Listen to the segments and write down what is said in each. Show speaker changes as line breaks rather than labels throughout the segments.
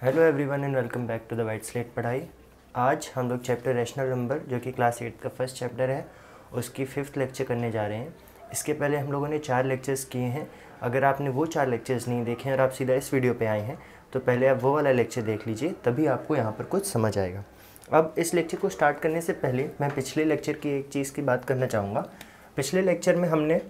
Hello everyone and welcome back to the white slate पढ़ाई। आज हम लोग चैप्टर रैशनल नंबर जो कि क्लास 8 का फर्स्ट चैप्टर है उसकी 5th लेक्चर करने जा रहे हैं। इसके पहले हम लोगों ने 4 लेक्चर्स किए हैं। अगर आपने वो 4 लेक्चर्स नहीं देखे और आप सीधा इस वीडियो पे आए हैं तो पहले आप वो वाला लेक्चर देख लीजिए, तभी आपको यहाँ पर कुछ समझ आएगा। अब इस लेक्चर को स्टार्ट करने से पहले मैं पिछले लेक्चर की एक चीज़ की बात करना चाहूँगा। पिछले लेक्चर में हमने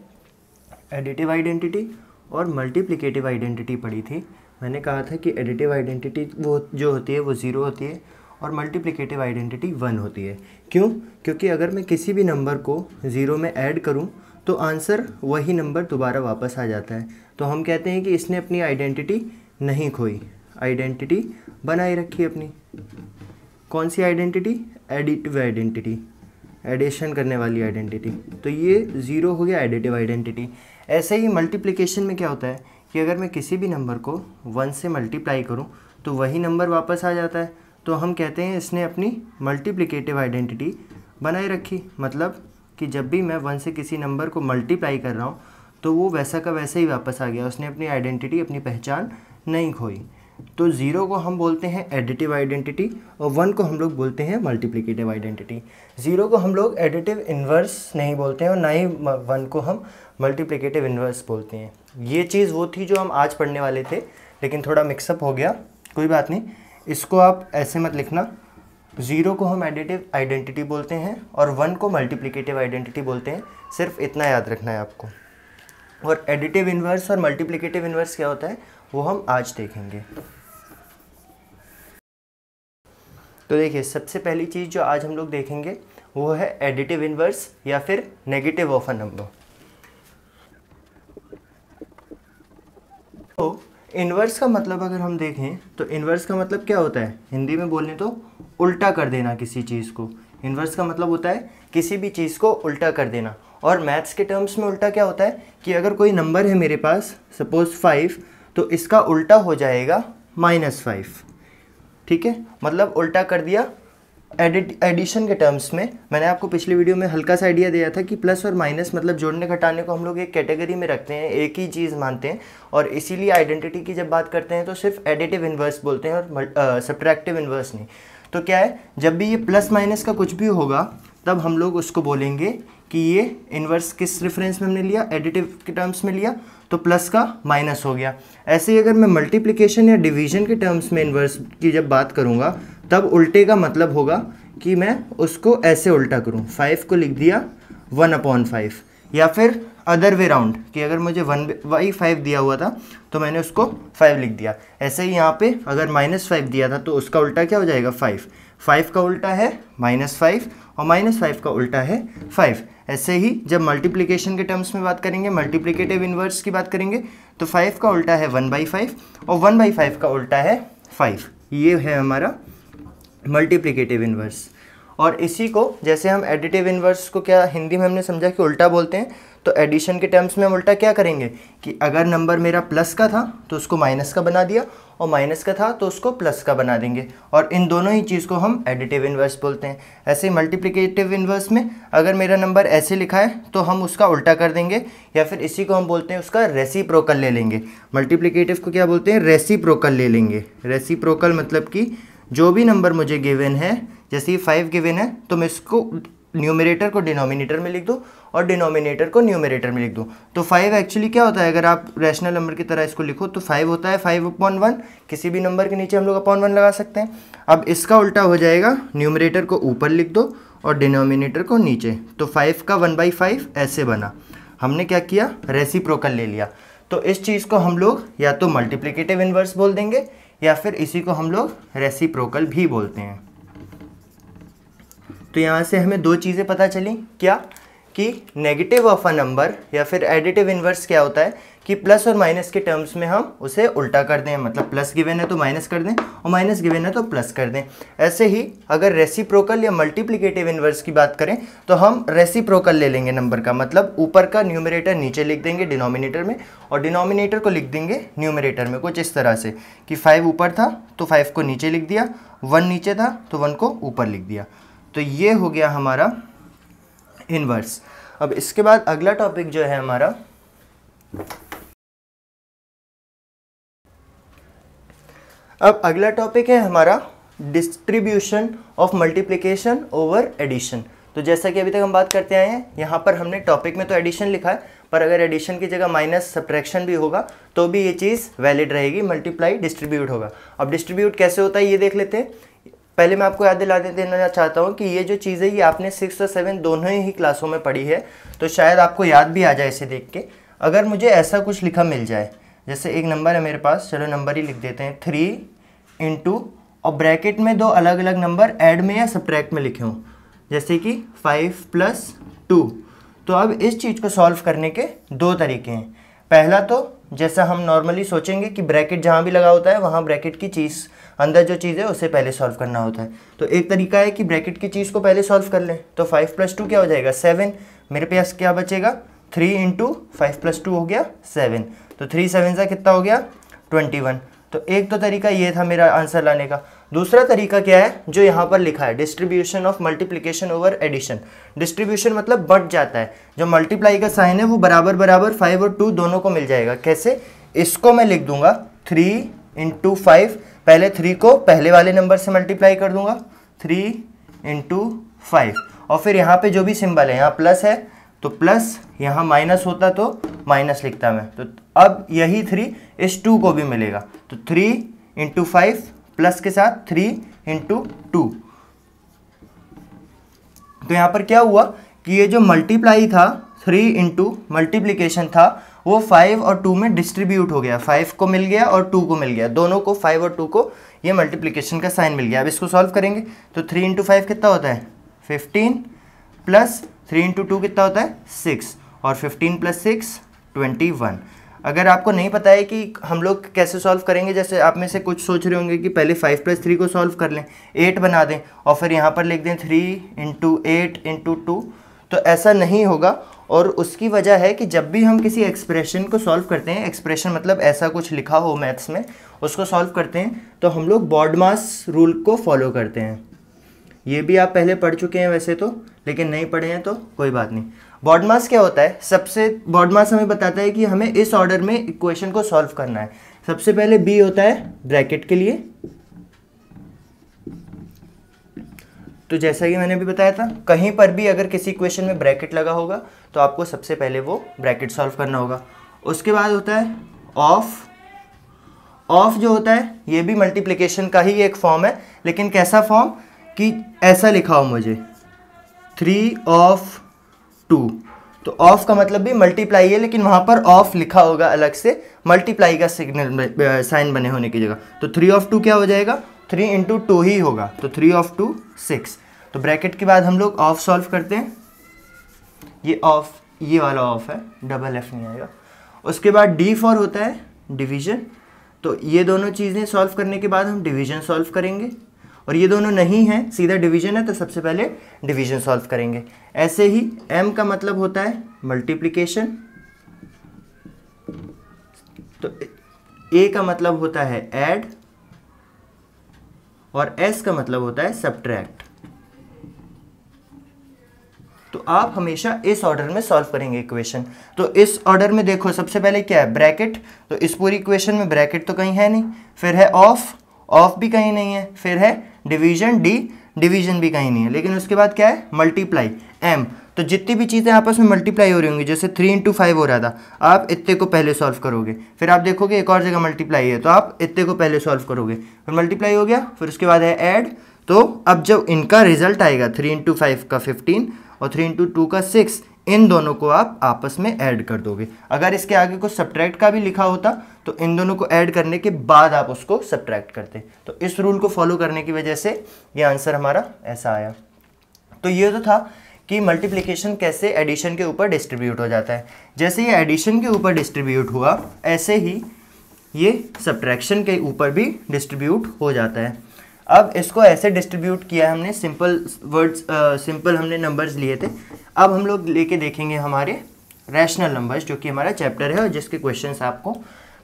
एडिटिव आइडेंटिटी और मल्टीप्लिकेटिव आइडेंटिटी पढ़ी थी। मैंने कहा था कि एडिटिव आइडेंटिटी वो जो होती है वो 0 होती है और मल्टीप्लिकेटिव आइडेंटिटी 1 होती है। क्यों? क्योंकि अगर मैं किसी भी नंबर को 0 में ऐड करूं तो आंसर वही नंबर दोबारा वापस आ जाता है। तो हम कहते हैं कि इसने अपनी आइडेंटिटी नहीं खोई, आइडेंटिटी बनाए रखी अपनी। कौन सी आइडेंटिटी? एडिटिव आइडेंटिटी, एडिशन करने वाली आइडेंटिटी। तो ये 0 हो गया एडिटिव आइडेंटिटी। ऐसे ही मल्टीप्लिकेशन में क्या होता है कि अगर मैं किसी भी नंबर को 1 से मल्टीप्लाई करूं तो वही नंबर वापस आ जाता है। तो हम कहते हैं इसने अपनी मल्टीप्लिकेटिव आइडेंटिटी बनाए रखी। मतलब कि जब भी मैं 1 से किसी नंबर को मल्टीप्लाई कर रहा हूं तो वो वैसा का वैसा ही वापस आ गया, उसने अपनी आइडेंटिटी, अपनी पहचान नहीं खोई। तो 0 को हम बोलते हैं एडिटिव आइडेंटिटी और 1 को हम लोग बोलते हैं मल्टीप्लिकेटिव आइडेंटिटी। 0 को हम लोग एडिटिव इन्वर्स नहीं बोलते हैं और ना ही 1 को हम मल्टीप्लिकेटिव इन्वर्स बोलते हैं। ये चीज़ वो थी जो हम आज पढ़ने वाले थे, लेकिन थोड़ा मिक्सअप हो गया, कोई बात नहीं। इसको आप ऐसे मत लिखना। 0 को हम एडिटिव आइडेंटिटी बोलते हैं और 1 को मल्टीप्लिकेटिव आइडेंटिटी बोलते हैं। सिर्फ इतना याद रखना है आपको। और एडिटिव इन्वर्स और मल्टीप्लिकेटिव इन्वर्स क्या होता है वो हम आज देखेंगे। तो देखिए, सबसे पहली चीज़ जो आज हम लोग देखेंगे वो है एडिटिव इन्वर्स या फिर नेगेटिव ऑफ अ नंबर। तो इन्वर्स का मतलब अगर हम देखें तो इन्वर्स का मतलब क्या होता है? हिंदी में बोलने तो उल्टा कर देना किसी चीज़ को। इन्वर्स का मतलब होता है किसी भी चीज़ को उल्टा कर देना। और मैथ्स के टर्म्स में उल्टा क्या होता है कि अगर कोई नंबर है मेरे पास, सपोज 5, तो इसका उल्टा हो जाएगा -5। ठीक है, मतलब उल्टा कर दिया। एडिशन के टर्म्स में मैंने आपको पिछली वीडियो में हल्का सा आइडिया दिया था कि प्लस और माइनस मतलब जोड़ने घटाने को हम लोग एक कैटेगरी में रखते हैं, एक ही चीज़ मानते हैं, और इसीलिए आइडेंटिटी की जब बात करते हैं तो सिर्फ एडिटिव इन्वर्स बोलते हैं और सब्ट्रैक्टिव इन्वर्स नहीं। तो क्या है, जब भी ये प्लस माइनस का कुछ भी होगा तब हम लोग उसको बोलेंगे कि ये इन्वर्स किस रेफरेंस में हमने लिया, एडिटिव के टर्म्स में लिया, तो प्लस का माइनस हो गया। ऐसे ही अगर मैं मल्टीप्लिकेशन या डिवीजन के टर्म्स में इन्वर्स की जब बात करूँगा तब उल्टे का मतलब होगा कि मैं उसको ऐसे उल्टा करूँ। 5 को लिख दिया 1/5, या फिर अदर वे राउंड कि अगर मुझे 1/5 दिया हुआ था तो मैंने उसको 5 लिख दिया। ऐसे ही यहाँ पे अगर -5 दिया था तो उसका उल्टा क्या हो जाएगा? 5। 5 का उल्टा है -5 और -5 का उल्टा है 5। ऐसे ही जब मल्टीप्लिकेशन के टर्म्स में बात करेंगे, मल्टीप्लिकेटिव इन्वर्स की बात करेंगे, तो 5 का उल्टा है 1/5 और 1/5 का उल्टा है 5। ये है हमारा मल्टीप्लिकेटिव इन्वर्स। और इसी को जैसे हम एडिटिव इन्वर्स को क्या हिंदी में हमने समझा कि उल्टा बोलते हैं, तो एडिशन के टर्म्स में हम उल्टा क्या करेंगे कि अगर नंबर मेरा प्लस का था तो उसको माइनस का बना दिया, और माइनस का था तो उसको प्लस का बना देंगे, और इन दोनों ही चीज़ को हम एडिटिव इन्वर्स बोलते हैं। ऐसे ही मल्टीप्लिकेटिव इन्वर्स में अगर मेरा नंबर ऐसे लिखा है तो हम उसका उल्टा कर देंगे, या फिर इसी को हम बोलते हैं उसका रेसिप्रोकल ले लेंगे। मल्टीप्लिकेटिव को क्या बोलते हैं? रेसिप्रोकल ले लेंगे। रेसिप्रोकल मतलब कि जो भी नंबर मुझे गिवन है, जैसे ये 5 गिवन है तो मैं इसको न्यूमरेटर को डिनोमिनेटर में लिख दूँ और डिनोमिनेटर को न्यूमरेटर में लिख दूँ। तो 5 एक्चुअली क्या होता है, अगर आप रैशनल नंबर की तरह इसको लिखो तो 5 होता है 5/1। किसी भी नंबर के नीचे हम लोग /1 लगा सकते हैं। अब इसका उल्टा हो जाएगा, न्यूमरेटर को ऊपर लिख दो और डिनोमिनेटर को नीचे, तो 5 का 1/5 ऐसे बना। हमने क्या किया? रेसिप्रोकल ले लिया। तो इस चीज़ को हम लोग या तो मल्टीप्लिकेटिव इन्वर्स बोल देंगे या फिर इसी को हम लोग रेसिप्रोकल भी बोलते हैं। तो यहाँ से हमें 2 चीज़ें पता चली, क्या कि नेगेटिव ऑफ अ नंबर या फिर एडिटिव इन्वर्स क्या होता है कि प्लस और माइनस के टर्म्स में हम उसे उल्टा कर दें। मतलब प्लस गिवन है तो माइनस कर दें और माइनस गिवन है तो प्लस कर दें। ऐसे ही अगर रेसिप्रोकल या मल्टीप्लिकेटिव इन्वर्स की बात करें तो हम रेसिप्रोकल ले लेंगे नंबर का, मतलब ऊपर का न्यूमरेटर नीचे लिख देंगे डिनोमिनेटर में, और डिनोमिनेटर को लिख देंगे न्यूमरेटर में, कुछ इस तरह से कि 5 ऊपर था तो 5 को नीचे लिख दिया, 1 नीचे था तो 1 को ऊपर लिख दिया। तो ये हो गया हमारा इन्वर्स। अब इसके बाद अगला टॉपिक जो है हमारा अब अगला टॉपिक है हमारा distribution of multiplication over addition. तो जैसा कि अभी तक हम बात करते आए हैं, यहाँ पर हमने टॉपिक में तो एडिशन लिखा है, पर अगर एडिशन की जगह माइनस सब्ट्रैक्शन भी होगा तो भी ये चीज़ वैलिड रहेगी, मल्टीप्लाई डिस्ट्रीब्यूट होगा। अब डिस्ट्रीब्यूट कैसे होता है ये देख लेते हैं। पहले मैं आपको याद दिला देना चाहता हूँ कि ये जो चीज़ है ये आपने 6 और 7 दोनों ही क्लासों में पढ़ी है, तो शायद आपको याद भी आ जाए इसे देख के। अगर मुझे ऐसा कुछ लिखा मिल जाए, जैसे एक नंबर है मेरे पास, चलो नंबर ही लिख देते हैं 3 इंटू, और ब्रैकेट में दो अलग अलग नंबर ऐड में या सब्ट्रैक्ट में लिखे हों, जैसे कि 5 + 2। तो अब इस चीज़ को सॉल्व करने के दो तरीके हैं। पहला तो जैसा हम नॉर्मली सोचेंगे कि ब्रैकेट जहाँ भी लगा होता है वहाँ ब्रैकेट की चीज़, अंदर जो चीज़ है उसे पहले सॉल्व करना होता है। तो एक तरीका है कि ब्रैकेट की चीज़ को पहले सॉल्व कर लें। तो 5 + 2 क्या हो जाएगा 7, मेरे पास क्या बचेगा 3 इंटू 5 + 2 हो गया 7, तो 3 7 सा कितना हो गया 21। तो एक तो तरीका ये था मेरा आंसर लाने का। दूसरा तरीका क्या है, जो यहाँ पर लिखा है distribution of multiplication over addition. Distribution मतलब बट जाता है, जो मल्टीप्लाई का साइन है वो बराबर बराबर 5 और 2 दोनों को मिल जाएगा। कैसे, इसको मैं लिख दूंगा 3 इंटू 5, पहले 3 को पहले वाले नंबर से मल्टीप्लाई कर दूंगा 3 इंटू 5, और फिर यहाँ पे जो भी सिंबल है, यहाँ प्लस है तो प्लस, यहाँ माइनस होता तो माइनस लिखता मैं। तो अब यही 3 इस 2 को भी मिलेगा, तो 3 इंटू 5 प्लस के साथ 3 इंटू 2। तो यहाँ पर क्या हुआ कि ये जो मल्टीप्लाई था 3 इंटू मल्टीप्लीकेशन था वो 5 और 2 में डिस्ट्रीब्यूट हो गया, 5 को मिल गया और 2 को मिल गया, दोनों को 5 और 2 को ये मल्टीप्लिकेशन का साइन मिल गया। अब इसको सॉल्व करेंगे तो 3 इंटू 5 कितना होता है 15, प्लस 3 इंटू 2 कितना होता है 6, और 15 + 6 21। अगर आपको नहीं पता है कि हम लोग कैसे सॉल्व करेंगे, जैसे आप में से कुछ सोच रहे होंगे कि पहले 5 + 3 को सॉल्व कर लें, 8 बना दें और फिर यहाँ पर लिख दें 3 इंटू 8 इंटू 2, तो ऐसा नहीं होगा। और उसकी वजह है कि जब भी हम किसी एक्सप्रेशन को सॉल्व करते हैं, एक्सप्रेशन मतलब ऐसा कुछ लिखा हो मैथ्स में, उसको सॉल्व करते हैं तो हम लोग बॉडमास रूल को फॉलो करते हैं। ये भी आप पहले पढ़ चुके हैं वैसे तो, लेकिन नहीं पढ़े हैं तो कोई बात नहीं। बॉडमास क्या होता है, सबसे बॉडमास हमें बताता है कि हमें इस ऑर्डर में इक्वेशन को सॉल्व करना है। सबसे पहले बी होता है ब्रैकेट के लिए, तो जैसा कि मैंने भी बताया था, कहीं पर भी अगर किसी इक्वेशन में ब्रैकेट लगा होगा तो आपको सबसे पहले वो ब्रैकेट सॉल्व करना होगा। उसके बाद होता है ऑफ। ऑफ जो होता है ये भी मल्टीप्लिकेशन का ही एक फॉर्म है, लेकिन कैसा फॉर्म कि ऐसा लिखा हो मुझे 3 ऑफ 2, तो ऑफ का मतलब भी मल्टीप्लाई है, लेकिन वहाँ पर ऑफ लिखा होगा अलग से, मल्टीप्लाई का सिग्नल साइन बने होने की जगह। तो 3 ऑफ 2 क्या हो जाएगा 3 इंटू 2 ही होगा, तो 3 ऑफ 2 6। तो ब्रैकेट के बाद हम लोग ऑफ सॉल्व करते हैं, ये ऑफ, ये वाला ऑफ है, डबल एफ नहीं आएगा। उसके बाद डी फॉर होता है डिवीजन, तो ये दोनों चीज़ें सॉल्व करने के बाद हम डिवीजन सॉल्व करेंगे, और ये दोनों नहीं है, सीधा डिवीजन है तो सबसे पहले डिवीजन सॉल्व करेंगे। ऐसे ही m का मतलब होता है मल्टीप्लिकेशन, तो a का मतलब होता है ऐड, और s का मतलब होता है सब्ट्रैक्ट। तो आप हमेशा इस ऑर्डर में सॉल्व करेंगे इक्वेशन। तो इस ऑर्डर में देखो, सबसे पहले क्या है ब्रैकेट, तो इस पूरी इक्वेशन में ब्रैकेट तो कहीं है नहीं, फिर है ऑफ, ऑफ भी कहीं नहीं है, फिर है डिवीजन डी, डिवीजन भी कहीं नहीं है, लेकिन उसके बाद क्या है मल्टीप्लाई m। तो जितनी भी चीज़ें आपस में मल्टीप्लाई हो रही होंगी, जैसे 3 इंटू 5 हो रहा था, आप इतने को पहले सॉल्व करोगे, फिर आप देखोगे एक और जगह मल्टीप्लाई है तो आप इतने को पहले सॉल्व करोगे, फिर मल्टीप्लाई हो गया, फिर उसके बाद है ऐड। तो अब जब इनका रिजल्ट आएगा 3 इंटू 5 का 15 और 3 इंटू 2 का 6, इन दोनों को आप आपस में ऐड कर दोगे। अगर इसके आगे कुछ सब्ट्रैक्ट का भी लिखा होता तो इन दोनों को ऐड करने के बाद आप उसको सब्ट्रैक्ट करते। तो इस रूल को फॉलो करने की वजह से ये आंसर हमारा ऐसा आया। तो ये तो था कि मल्टीप्लिकेशन कैसे एडिशन के ऊपर डिस्ट्रीब्यूट हो जाता है। जैसे ये एडिशन के ऊपर डिस्ट्रीब्यूट हुआ, ऐसे ही ये सब्ट्रैक्शन के ऊपर भी डिस्ट्रीब्यूट हो जाता है। अब इसको ऐसे डिस्ट्रीब्यूट किया है हमने, सिंपल वर्ड्स, सिंपल हमने नंबर्स लिए थे। अब हम लोग लेके देखेंगे हमारे रैशनल नंबर्स, जो कि हमारा चैप्टर है और जिसके क्वेश्चंस आपको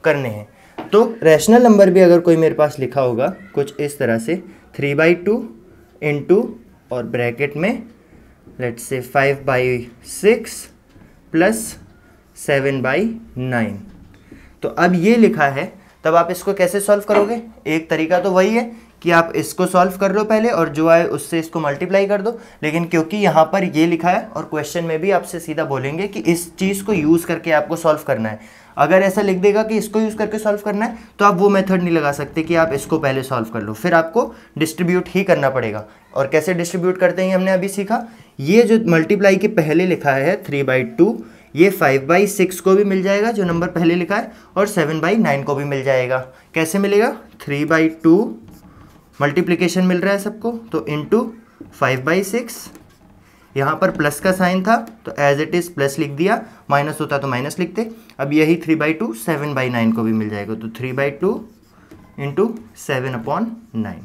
करने हैं। तो रैशनल नंबर भी अगर कोई मेरे पास लिखा होगा कुछ इस तरह से 3/2 इंटू और ब्रैकेट में लेट्स से 5/6 प्लस 7/9। तो अब ये लिखा है तब आप इसको कैसे सॉल्व करोगे? एक तरीका तो वही है कि आप इसको सॉल्व कर लो पहले और जो आए उससे इसको मल्टीप्लाई कर दो, लेकिन क्योंकि यहाँ पर ये लिखा है और क्वेश्चन में भी आपसे सीधा बोलेंगे कि इस चीज़ को यूज़ करके आपको सॉल्व करना है। अगर ऐसा लिख देगा कि इसको यूज़ करके सॉल्व करना है तो आप वो मेथड नहीं लगा सकते कि आप इसको पहले सॉल्व कर लो, फिर आपको डिस्ट्रीब्यूट ही करना पड़ेगा। और कैसे डिस्ट्रीब्यूट करते हैं हमने अभी सीखा। ये जो मल्टीप्लाई के पहले लिखा है 3/2, ये 5/6 को भी मिल जाएगा जो नंबर पहले लिखा है, और 7/9 को भी मिल जाएगा। कैसे मिलेगा? 3/2 मल्टीप्लिकेशन मिल रहा है सबको, तो इंटू 5/6, यहाँ पर प्लस का साइन था तो एज इट इज़ प्लस लिख दिया, माइनस होता तो माइनस लिखते। अब यही 3/2 7/9 को भी मिल जाएगा, तो 3/2 इंटू 7/9।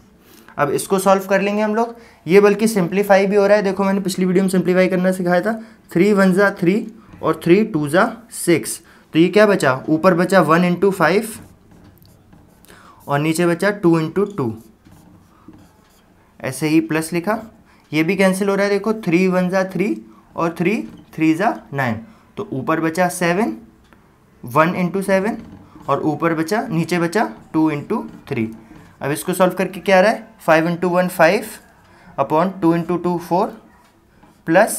अब इसको सॉल्व कर लेंगे हम लोग। ये बल्कि सिंप्लीफाई भी हो रहा है, देखो मैंने पिछली वीडियो में सिंप्लीफाई करना सिखाया था। 3 1 जा 3 और 3 2 जा 6, तो ये क्या बचा? ऊपर बचा 1 इंटू 5 और नीचे बचा 2 इंटू 2, ऐसे ही प्लस लिखा। ये भी कैंसिल हो रहा है, देखो 3 1 जा 3 और 3 3 जा 9, तो ऊपर बचा 7 1 इंटू 7 और ऊपर बचा, नीचे बचा 2 इंटू 3। अब इसको सॉल्व करके क्या आ रहा है? 5 इंटू 1 5 अपॉन 2 इंटू 2 4 प्लस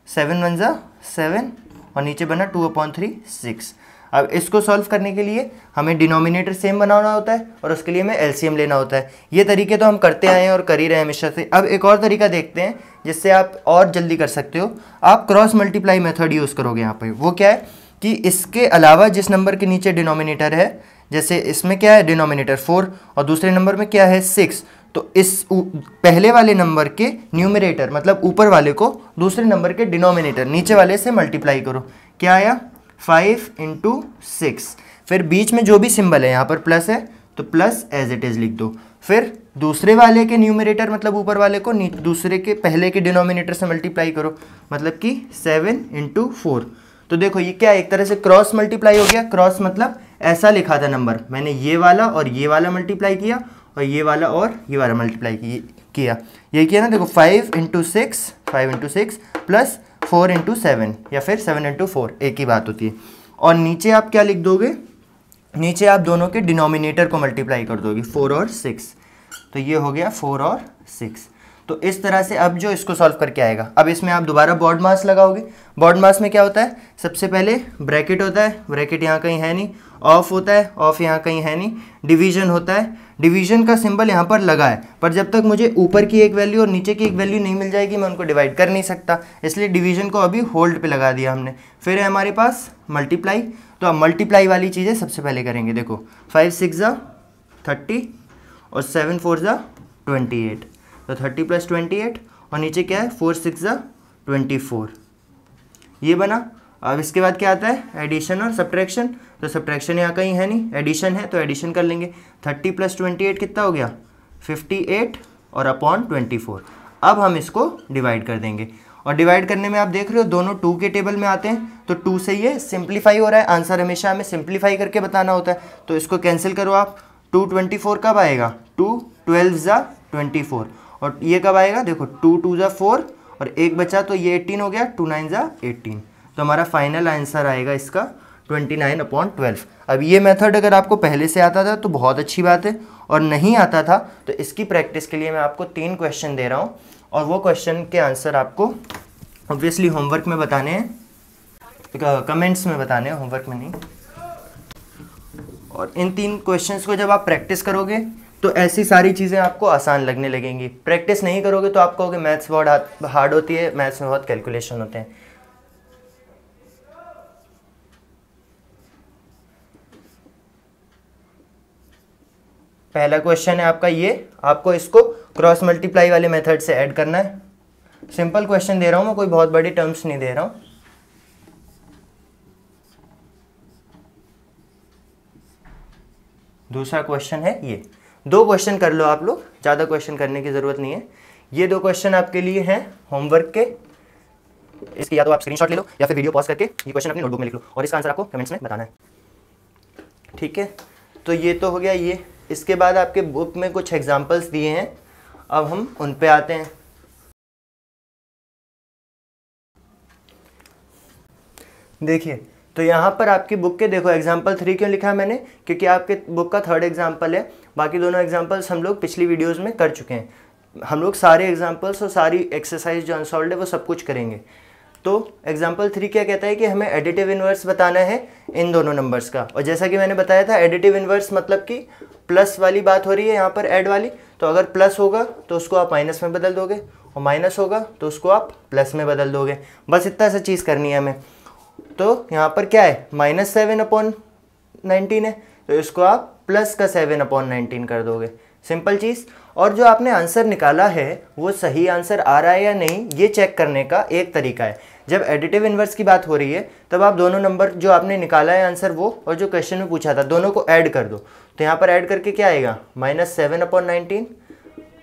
7 1 जा 7 और नीचे बना 2/3 6। अब इसको सॉल्व करने के लिए हमें डिनोमिनेटर सेम बनाना होता है और उसके लिए हमें एलसीएम लेना होता है। ये तरीके तो हम करते आए हैं और कर ही रहे हैं हमेशा से। अब एक और तरीका देखते हैं जिससे आप और जल्दी कर सकते हो। आप क्रॉस मल्टीप्लाई मेथड यूज़ करोगे यहाँ पे। वो क्या है कि इसके अलावा जिस नंबर के नीचे डिनोमिनेटर है, जैसे इसमें क्या है डिनोमिनेटर 4 और दूसरे नंबर में क्या है 6, तो इस पहले वाले नंबर के न्यूमरेटर मतलब ऊपर वाले को दूसरे नंबर के डिनोमिनेटर नीचे वाले से मल्टीप्लाई करो। क्या आया? 5 इंटू 6। फिर बीच में जो भी सिंबल है, यहाँ पर प्लस है तो प्लस एज इट इज़ लिख दो। फिर दूसरे वाले के न्यूमरेटर मतलब ऊपर वाले को दूसरे के पहले के डिनोमिनेटर से मल्टीप्लाई करो, मतलब कि 7 इंटू 4। तो देखो ये क्या, एक तरह से क्रॉस मल्टीप्लाई हो गया। क्रॉस मतलब ऐसा लिखा था नंबर, मैंने ये वाला और ये वाला मल्टीप्लाई किया और ये वाला और ये वाला मल्टीप्लाई किया। ये किया ना, देखो 5 इंटू 6 प्लस 4 इंटू 7 या फिर 7 इंटू 4, एक ही बात होती है। और नीचे आप क्या लिख दोगे? नीचे आप दोनों के डिनोमिनेटर को मल्टीप्लाई कर दोगे, 4 और 6, तो ये हो गया 4 और 6। तो इस तरह से अब जो इसको सॉल्व करके आएगा, अब इसमें आप दोबारा बॉड मास लगाओगे। बॉड मास में क्या होता है? सबसे पहले ब्रैकेट होता है, ब्रैकेट यहाँ कहीं है नहीं, ऑफ होता है, ऑफ यहाँ कहीं है नहीं, डिवीजन होता है, डिवीजन का सिंबल यहाँ पर लगा है, पर जब तक मुझे ऊपर की एक वैल्यू और नीचे की एक वैल्यू नहीं मिल जाएगी मैं उनको डिवाइड कर नहीं सकता, इसलिए डिवीजन को अभी होल्ड पे लगा दिया हमने। फिर है हमारे पास मल्टीप्लाई, तो अब मल्टीप्लाई वाली चीज़ें सबसे पहले करेंगे। देखो 5 6 जा 30 और 7 4 जा 28, तो 30 प्लस 28 और नीचे क्या है 4 6 जा 24, ये बना। अब इसके बाद क्या आता है? एडिशन और सब्ट्रैक्शन। तो सब्ट्रैक्शन यहाँ कहीं है नहीं, एडिशन है तो एडिशन कर लेंगे। 30 प्लस 28 कितना हो गया? 58 और अपॉन 24। अब हम इसको डिवाइड कर देंगे और डिवाइड करने में आप देख रहे हो दोनों 2 के टेबल में आते हैं, तो 2 से ये सिंप्लीफाई हो रहा है। आंसर हमेशा हमें सिंप्लीफाई करके बताना होता है, तो इसको कैंसिल करो आप। 2 24 कब आएगा? 2 12 जा 24 और ये कब आएगा? देखो 2 2 जा 4 और एक बचा तो ये 18 हो गया, 2 9 जा 18। तो हमारा फाइनल आंसर आएगा इसका 29/12। अब ये मेथड अगर आपको पहले से आता था तो बहुत अच्छी बात है, और नहीं आता था तो इसकी प्रैक्टिस के लिए मैं आपको 3 क्वेश्चन दे रहा हूँ और वो क्वेश्चन के आंसर आपको ऑब्वियसली होमवर्क में बताने हैं, कमेंट्स में बताने हैं, होमवर्क में नहीं। और इन 3 क्वेश्चंस को जब आप प्रैक्टिस करोगे तो ऐसी सारी चीज़ें आपको आसान लगने लगेंगी। प्रैक्टिस नहीं करोगे तो आप कहोगे मैथ्स बहुत हार्ड होती है, मैथ्स में बहुत कैलकुलेशन होते हैं। पहला क्वेश्चन है आपका ये, आपको इसको क्रॉस मल्टीप्लाई वाले मेथड से ऐड करना है। सिंपल क्वेश्चन दे रहा हूं मैं, कोई बहुत बड़ी टर्म्स नहीं दे रहा हूं। दूसरा क्वेश्चन है ये। 2 क्वेश्चन कर लो आप लोग, ज़्यादा क्वेश्चन करने की ज़रूरत नहीं है। ये 2 क्वेश्चन आपके लिए हैं होमवर्क के। इसकी या तो आप स्क्रीनशॉट ले लो या फिर वीडियो पॉज करके ये क्वेश्चन अपनी नोटबुक में लिख लो और इसका आंसर आपको कमेंट्स में बताना है। ठीक है, तो ये तो हो गया ये। इसके बाद आपके बुक में कुछ एग्जाम्पल्स दिए हैं, अब हम उन पे आते हैं। देखिए तो यहाँ पर आपकी बुक के देखो एग्जाम्पल 3 क्यों लिखा है मैंने, क्योंकि आपके बुक का 3rd एग्जाम्पल है। बाकी दोनों एग्जाम्पल्स हम लोग पिछली वीडियोस में कर चुके हैं। हम लोग सारे एग्जाम्पल्स और सारी एक्सरसाइज जो अनसॉल्व्ड है वो सब कुछ करेंगे। तो एग्जाम्पल 3 क्या कहता है कि हमें एडिटिव इन्वर्स बताना है इन दोनों नंबर्स का। और जैसा कि मैंने बताया था एडिटिव इन्वर्स मतलब कि प्लस वाली बात हो रही है यहाँ पर ऐड वाली, तो अगर प्लस होगा तो उसको आप माइनस में बदल दोगे और माइनस होगा तो उसको आप प्लस में बदल दोगे। बस इतना सा चीज़ करनी है हमें। तो यहाँ पर क्या है -7/19 है, तो इसको आप प्लस का 7/19 कर दोगे। सिंपल चीज़। और जो आपने आंसर निकाला है वो सही आंसर आ रहा है या नहीं ये चेक करने का एक तरीका है। जब एडिटिव इन्वर्स की बात हो रही है तब आप दोनों नंबर जो आपने निकाला है आंसर वो और जो क्वेश्चन में पूछा था दोनों को ऐड कर दो। तो यहाँ पर ऐड करके क्या आएगा -7/19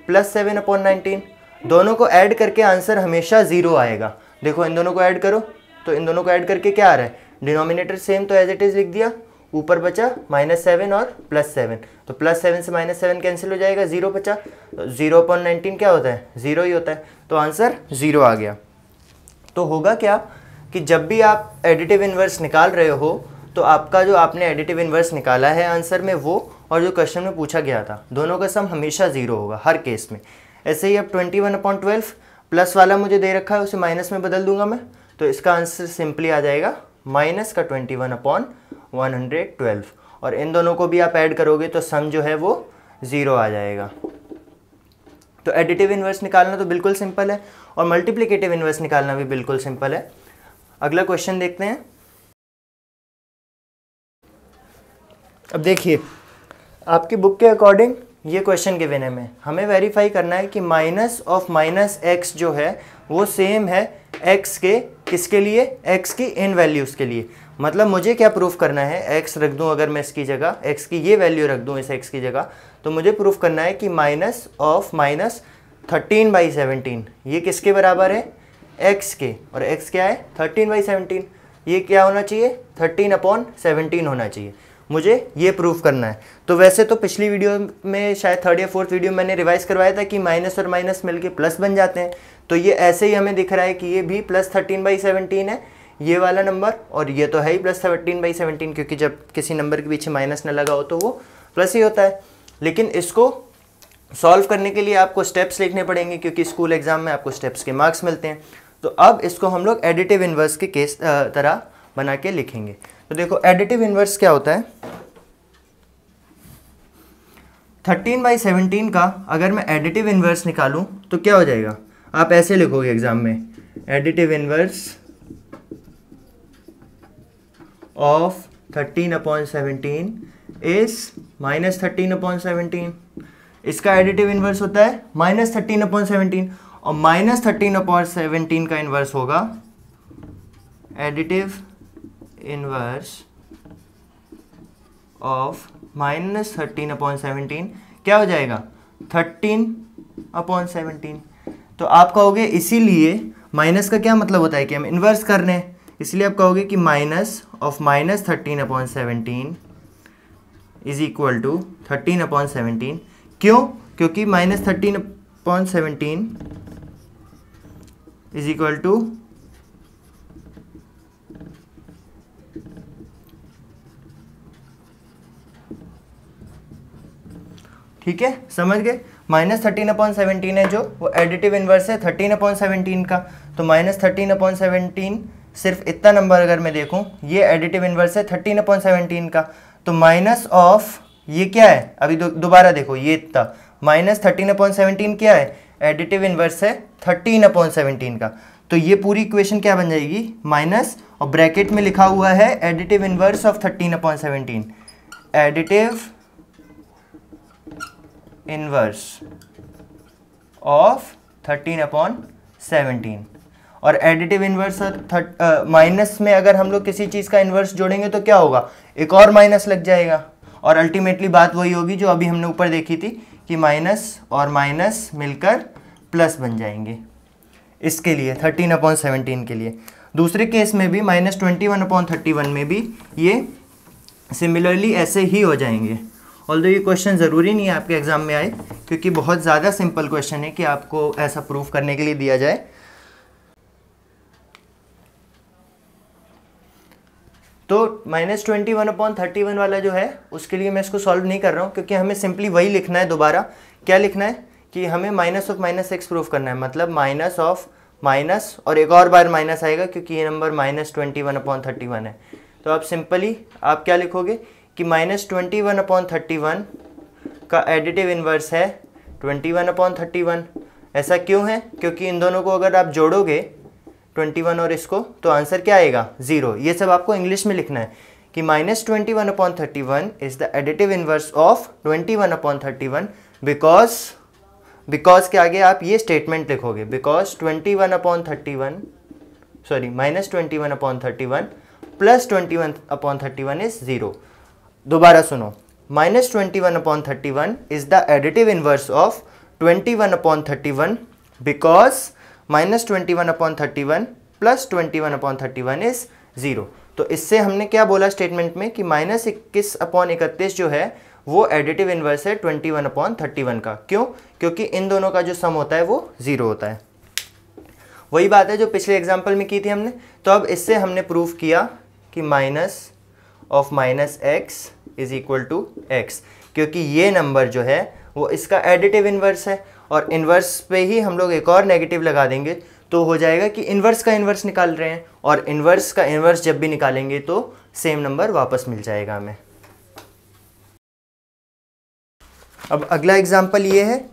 प्लस 7/19। दोनों को ऐड करके आंसर हमेशा 0 आएगा। देखो इन दोनों को ऐड करो तो इन दोनों को ऐड करके क्या आ रहा है, डिनोमिनेटर सेम तो एज इट इज़ लिख दिया, ऊपर बचा -7 और +7, तो +7 से -7 कैंसिल हो जाएगा, 0 बचा। तो 0/19 क्या होता है, 0 ही होता है। तो आंसर 0 आ गया। तो होगा क्या कि जब भी आप एडिटिव इन्वर्स निकाल रहे हो तो आपका जो आपने एडिटिव इन्वर्स निकाला है आंसर में वो और जो क्वेश्चन में पूछा गया था दोनों का सम हमेशा 0 होगा हर केस में। ऐसे ही अब 21/12 प्लस वाला मुझे दे रखा है उसे माइनस में बदल दूंगा मैं, तो इसका आंसर सिंपली आ जाएगा -21/112। और इन दोनों को भी आप ऐड करोगे तो सम जो है वो 0 आ जाएगा। तो एडिटिव इन्वर्स निकालना तो बिल्कुल सिंपल है और मल्टीप्लिकेटिव इन्वर्स निकालना भी बिल्कुल सिंपल है। अगला क्वेश्चन देखते हैं। अब देखिए आपकी बुक के अकॉर्डिंग ये क्वेश्चन गिवन है में हमें वेरीफाई करना है कि -(x) जो है वो सेम है x के किसके लिए, x की इन वैल्यूज़ के लिए। मतलब मुझे क्या प्रूफ करना है, x रख दूं अगर मैं इसकी जगह, x की ये वैल्यू रख दूं इस x की जगह, तो मुझे प्रूफ करना है कि -13/17 ये किसके बराबर है, x के, और x क्या है 13/17, ये क्या होना चाहिए 13/17 होना चाहिए। मुझे ये प्रूफ करना है। तो वैसे तो पिछली वीडियो में शायद 3rd या 4th वीडियो मैंने रिवाइज करवाया था कि माइनस और माइनस मिलके प्लस बन जाते हैं। तो ये ऐसे ही हमें दिख रहा है कि ये भी +13/17 है ये वाला नंबर, और ये तो है ही +13/17 क्योंकि जब किसी नंबर के पीछे माइनस न लगा हो तो वो प्लस ही होता है। लेकिन इसको सॉल्व करने के लिए आपको स्टेप्स लिखने पड़ेंगे क्योंकि स्कूल एग्जाम में आपको स्टेप्स के मार्क्स मिलते हैं। तो अब इसको हम लोग एडिटिव इन्वर्स के केस तरह बना के लिखेंगे। तो देखो एडिटिव इन्वर्स क्या होता है, 13/17 का अगर मैं एडिटिव इन्वर्स निकालूं तो क्या हो जाएगा, आप ऐसे लिखोगे एग्जाम में, एडिटिव इन्वर्स ऑफ 13/17 इज -13/17। इसका एडिटिव इन्वर्स होता है -13/17 और -13/17 का इन्वर्स होगा एडिटिव इन्वर्स ऑफ -13/17 क्या हो जाएगा 13/17। तो आप कहोगे इसीलिए माइनस का क्या मतलब होता है कि हम इन्वर्स कर रहे हैं, इसलिए आप कहोगे कि -13/17 इज इक्वल टू 13/17। क्यों, क्योंकि -13/17 इज इक्वल टू ठीक है, समझ गए। -13/17 है जो वो एडिटिव इन्वर्स है 13/17 का। तो -13/17 सिर्फ इतना नंबर अगर मैं देखूं ये एडिटिव इन्वर्स है 13/17 का। तो माइनस ऑफ ये क्या है, अभी दोबारा देखो ये इतना -13/17 क्या है, एडिटिव इन्वर्स है 13/17 का। तो ये पूरी इक्वेशन क्या बन जाएगी, माइनस और ब्रैकेट में लिखा हुआ है additive inverse of 13/17, additive inverse of 13/17। और एडिटिव इन्वर्स माइनस में अगर हम लोग किसी चीज़ का इन्वर्स जोड़ेंगे तो क्या होगा, एक और माइनस लग जाएगा और अल्टीमेटली बात वही होगी जो अभी हमने ऊपर देखी थी कि माइनस और माइनस मिलकर प्लस बन जाएंगे। इसके लिए 13/17 के लिए। दूसरे केस में भी -21/31 में भी ये सिमिलरली ऐसे ही हो जाएंगे। ऑल्दो ये क्वेश्चन ज़रूरी नहीं है आपके एग्जाम में आए क्योंकि बहुत ज़्यादा सिंपल क्वेश्चन है कि आपको ऐसा प्रूफ करने के लिए दिया जाए। तो -21/31 वाला जो है उसके लिए मैं इसको सॉल्व नहीं कर रहा हूँ, क्योंकि हमें सिंपली वही लिखना है दोबारा। क्या लिखना है कि हमें minus of minus x proof करना है, मतलब माइनस ऑफ माइनस और एक और बार माइनस आएगा क्योंकि ये नंबर -21/31 है। तो आप सिंपली आप क्या लिखोगे कि -21/31 का एडिटिव इन्वर्स है 21/31। ऐसा क्यों है? क्योंकि इन दोनों को अगर आप जोड़ोगे 21 और इसको, तो आंसर क्या आएगा? 0। ये सब आपको इंग्लिश में लिखना है कि -21/31 is the additive inverse of 21/31 because के आगे आप ये स्टेटमेंट लिखोगे, बिकॉज -21/31 प्लस 21/31 इज 0। दोबारा सुनो, -21/31 is the additive inverse of 21/31 because -21/31 plus 21/31 is 0। तो इससे हमने क्या बोला स्टेटमेंट में कि -21/31 जो है वो एडिटिव इन्वर्स है 21/31 का। क्यों? क्योंकि इन दोनों का जो सम होता है वो 0 होता है। वही बात है जो पिछले एग्जाम्पल में की थी हमने। तो अब इससे हमने प्रूफ किया कि minus of minus x is equal to x, क्योंकि ये नंबर जो है वो इसका एडिटिव इन्वर्स है, और इन्वर्स पे ही हम लोग एक और नेगेटिव लगा देंगे तो हो जाएगा कि इन्वर्स का इन्वर्स निकाल रहे हैं, और इन्वर्स का इन्वर्स जब भी निकालेंगे तो सेम नंबर वापस मिल जाएगा हमें। अब अगला एग्जाम्पल ये है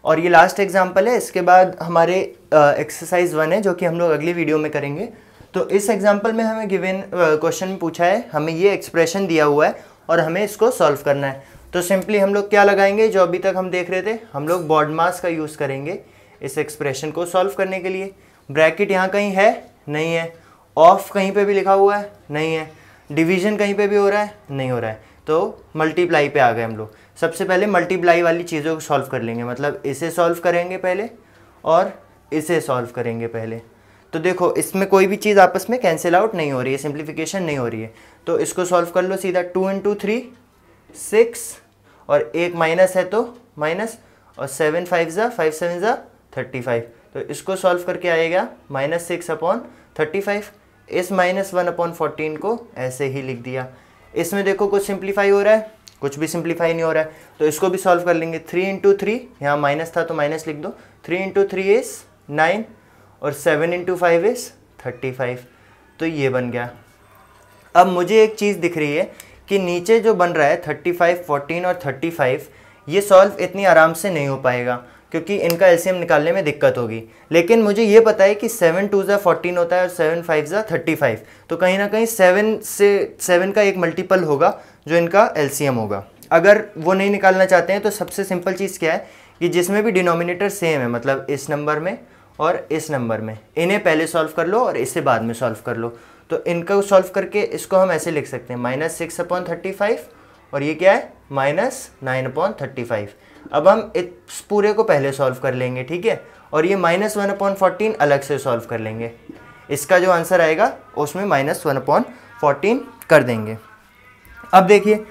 और ये लास्ट एग्जाम्पल है। इसके बाद हमारे एक्सरसाइज 1 है जो कि हम लोग अगली वीडियो में करेंगे। तो इस एग्जाम्पल में हमें गिवन क्वेश्चन पूछा है, हमें ये एक्सप्रेशन दिया हुआ है और हमें इसको सॉल्व करना है। तो सिंपली हम लोग क्या लगाएंगे, जो अभी तक हम देख रहे थे, हम लोग BODMAS का यूज़ करेंगे इस एक्सप्रेशन को सॉल्व करने के लिए। ब्रैकेट यहाँ कहीं है? नहीं है। ऑफ कहीं पे भी लिखा हुआ है? नहीं है। डिवीजन कहीं पे भी हो रहा है? नहीं हो रहा है। तो मल्टीप्लाई पे आ गए हम लोग। सबसे पहले मल्टीप्लाई वाली चीज़ों को सॉल्व कर लेंगे, मतलब इसे सॉल्व करेंगे पहले और इसे सॉल्व करेंगे पहले। तो देखो इसमें कोई भी चीज़ आपस में कैंसिल आउट नहीं हो रही है, सिंप्लीफिकेशन नहीं हो रही है। तो इसको सॉल्व कर लो सीधा। 2 × 3 6 और एक माइनस है तो माइनस, और 7 5 ज़ा 5 7 ज़ा 35। तो इसको सॉल्व करके आएगा -6/35। इस -1/14 को ऐसे ही लिख दिया। इसमें देखो कुछ सिंप्लीफाई हो रहा है, कुछ भी सिंप्लीफाई नहीं हो रहा है, तो इसको भी सॉल्व कर लेंगे। 3 × 3, यहाँ माइनस था तो माइनस लिख दो। 3 × 3 इज़ 9 और 7 × 5 इज़ 35। तो ये बन गया। अब मुझे एक चीज़ दिख रही है कि नीचे जो बन रहा है 35, 14 और 35, ये सॉल्व इतनी आराम से नहीं हो पाएगा क्योंकि इनका एलसीएम निकालने में दिक्कत होगी। लेकिन मुझे ये पता है कि 7 2 ज़ा 14 होता है और 7 5 ज़ा 35, तो कहीं ना कहीं 7 का एक मल्टीपल होगा जो इनका एलसीएम होगा। अगर वो नहीं निकालना चाहते हैं तो सबसे सिंपल चीज़ क्या है कि जिसमें भी डिनोमिनेटर सेम है, मतलब इस नंबर में और इस नंबर में, इन्हें पहले सॉल्व कर लो और इसे बाद में सॉल्व कर लो। तो इनको सॉल्व करके इसको हम ऐसे लिख सकते हैं -6/35 और ये क्या है -9/35। अब हम इस पूरे को पहले सॉल्व कर लेंगे, ठीक है, और ये -1/14 अलग से सॉल्व कर लेंगे। इसका जो आंसर आएगा उसमें -1/14 कर देंगे। अब देखिए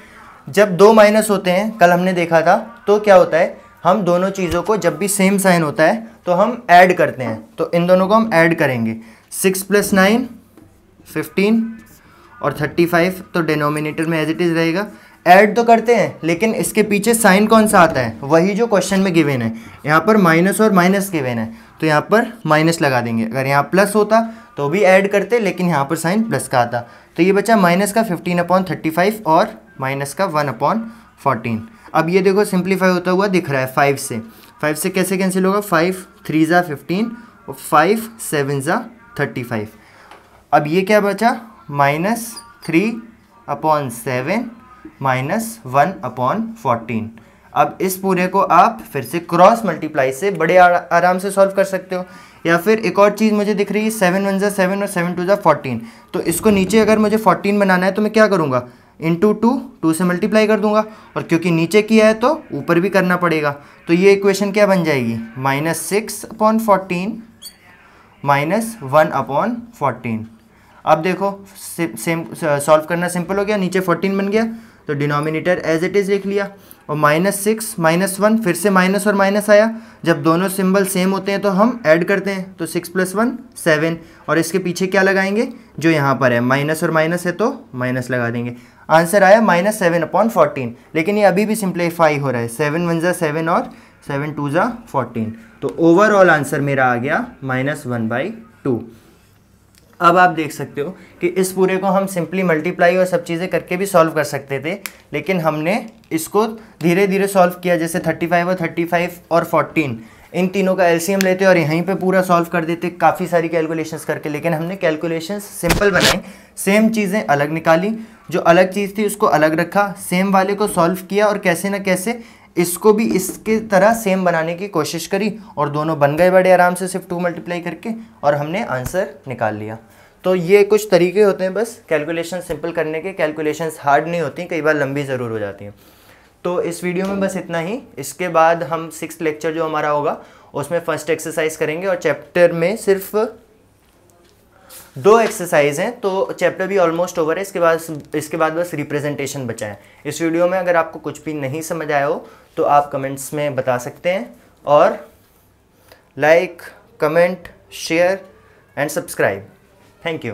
जब दो माइनस होते हैं, कल हमने देखा था, तो क्या होता है, हम दोनों चीज़ों को जब भी सेम साइन होता है तो हम ऐड करते हैं। तो इन दोनों को हम ऐड करेंगे। 6 + 9 15 और 35, तो डिनोमिनेटर में एज इट इज़ रहेगा। ऐड तो करते हैं लेकिन इसके पीछे साइन कौन सा आता है, वही जो क्वेश्चन में गिवन है। यहाँ पर माइनस और माइनस गिवन है तो यहाँ पर माइनस लगा देंगे। अगर यहाँ प्लस होता तो भी ऐड करते, लेकिन यहाँ पर साइन प्लस का आता। तो ये बचा माइनस का 15/35 और माइनस का 1/14। अब ये देखो सिंप्लीफाई होता हुआ दिख रहा है 5 से। 5 से कैसे कैंसिल होगा, 5 3 ज़ा 15 और 5 7 ज़ा 35। अब ये क्या बचा, -3/7 -1/14। अब इस पूरे को आप फिर से क्रॉस मल्टीप्लाई से बड़े आराम से सॉल्व कर सकते हो। या फिर एक और चीज़ मुझे दिख रही है, 7 1 ज़ा 7 और 7 2 ज़ा 14। तो इसको नीचे अगर मुझे 14 बनाना है तो मैं क्या करूँगा, इंटू 2 से मल्टीप्लाई कर दूंगा, और क्योंकि नीचे किया है तो ऊपर भी करना पड़ेगा। तो ये इक्वेशन क्या बन जाएगी, -6/14 -1/14। अब देखो सेम सॉल्व करना सिंपल हो गया, नीचे 14 बन गया तो डिनोमिनेटर एज इट इज़ लिख लिया। और -6 -1 फिर से माइनस और माइनस आया। जब दोनों सिंबल सेम होते हैं तो हम ऐड करते हैं, तो 6 + 1 7, और इसके पीछे क्या लगाएंगे, जो यहाँ पर है माइनस और माइनस है तो माइनस लगा देंगे। आंसर आया -7/14, लेकिन ये अभी भी सिंप्लीफाई हो रहा है, 7 × 1 = 7 और 7 × 2 = 14, तो ओवरऑल आंसर मेरा आ गया -1/2। अब आप देख सकते हो कि इस पूरे को हम सिंपली मल्टीप्लाई और सब चीज़ें करके भी सॉल्व कर सकते थे, लेकिन हमने इसको धीरे धीरे सॉल्व किया। जैसे 35 और 14 इन तीनों का एलसीएम लेते और यहीं पे पूरा सॉल्व कर देते काफ़ी सारी कैलकुलेशंस करके, लेकिन हमने कैलकुलेशंस सिंपल बनाई, सेम चीज़ें अलग निकाली, जो अलग चीज़ थी उसको अलग रखा, सेम वाले को सॉल्व किया और कैसे ना कैसे इसको भी इसके तरह सेम बनाने की कोशिश करी, और दोनों बन गए बड़े आराम से, सिर्फ 2 मल्टीप्लाई करके, और हमने आंसर निकाल लिया। तो ये कुछ तरीके होते हैं बस कैलकुलेशन सिंपल करने के। कैलकुलेशंस हार्ड नहीं होती, कई बार लंबी ज़रूर हो जाती हैं। तो इस वीडियो में बस इतना ही। इसके बाद हम 6th लेक्चर जो हमारा होगा उसमें फर्स्ट एक्सरसाइज करेंगे, और चैप्टर में सिर्फ 2 एक्सरसाइज हैं, तो चैप्टर भी ऑलमोस्ट ओवर है। इसके बाद बस रिप्रेजेंटेशन बचा है। इस वीडियो में अगर आपको कुछ भी नहीं समझ आया हो तो आप कमेंट्स में बता सकते हैं, और like, comment, share and subscribe. Thank you.